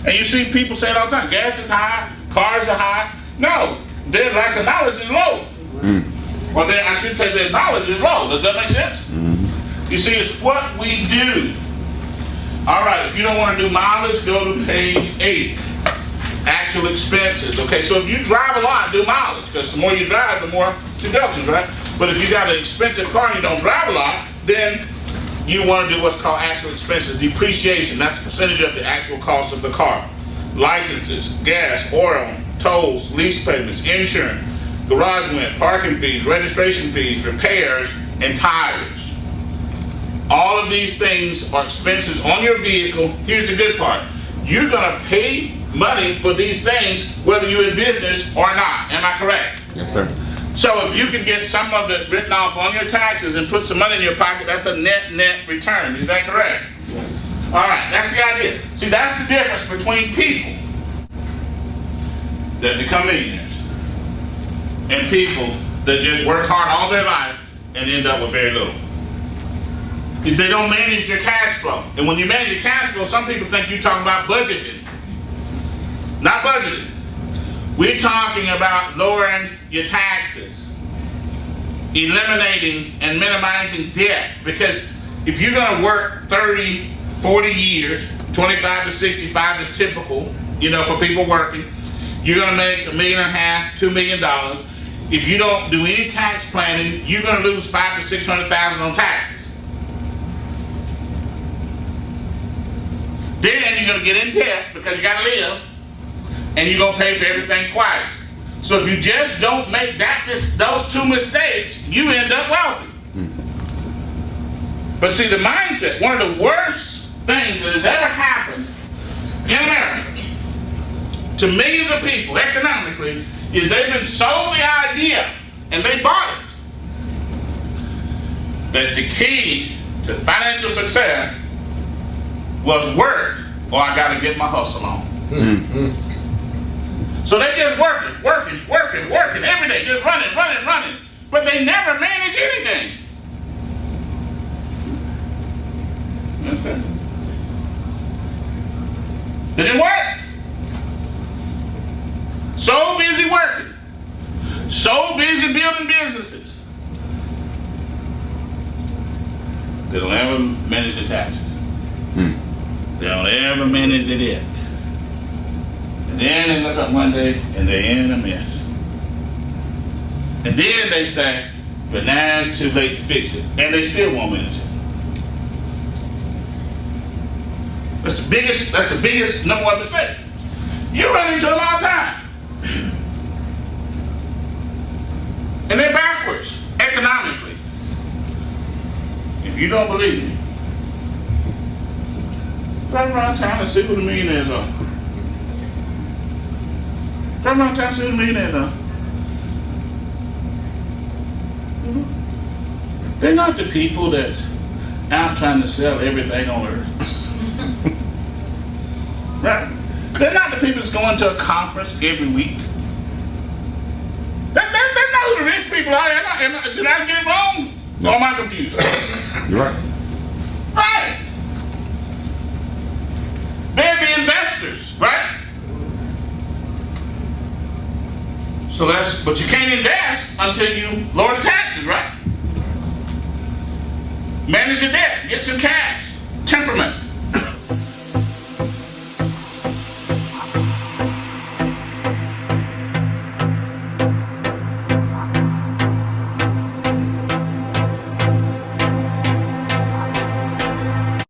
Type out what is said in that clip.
And you see people say it all the time, gas is high, cars are high. No, their lack of knowledge is low. Or I should say their knowledge is low. Does that make sense? You see, it's what we do. All right, if you don't want to do mileage, go to page 8. Actual expenses. Okay, so if you drive a lot, do mileage, because the more you drive, the more deductions, right? But if you got an expensive car and you don't drive a lot, then you want to do what's called actual expenses. Depreciation, that's the percentage of the actual cost of the car. Licenses, gas, oil, tolls, lease payments, insurance, garage rent, parking fees, registration fees, repairs, and tires. All of these things are expenses on your vehicle. Here's the good part. You're going to pay money for these things whether you're in business or not. Am I correct? Yes, sir. So if you can get some of it written off on your taxes and put some money in your pocket, that's a net return. Is that correct? Yes. All right, that's the idea. See, that's the difference between people that become millionaires and people that just work hard all their life and end up with very little. Because they don't manage their cash flow. And when you manage your cash flow, some people think you're talking about budgeting. Not budgeting. We're talking about lowering your taxes, eliminating and minimizing debt. Because if you're going to work 30, 40 years, 25 to 65 is typical, for people working, you're going to make $1.5 million, $2 million. If you don't do any tax planning, you're going to lose $500,000 to $600,000 on taxes. Then you're going to get in debt because you got to live, and you're going to pay for everything twice. So if you just don't make those two mistakes, you end up wealthy. But see, the mindset, one of the worst things that has ever happened in America to millions of people economically is they've been sold the idea, and they bought it, that the key to financial success was work, or I got to get my hustle on. So they just working every day, just running, but they never manage anything. You understand? Did it work? So busy working, so busy building businesses, they don't ever manage the taxes. They don't ever manage the debt. And then they look up one day and they're in a mess. And then they say, but now it's too late to fix it. And they still won't manage it. That's the biggest number one mistake. You run into them all the time. And they're backwards economically. If you don't believe me, drive around town and see who the millionaires are. Drive around town and see who the millionaires are. They're not the people that's out trying to sell everything on earth. Right? They're not the people that's going to a conference every week. That's not who the rich people are. Did I get it wrong? No. Or am I confused? You're right. Right. They're the investors, right? But you can't invest until you lower the taxes, right? Manage the debt, get some cash, temperament.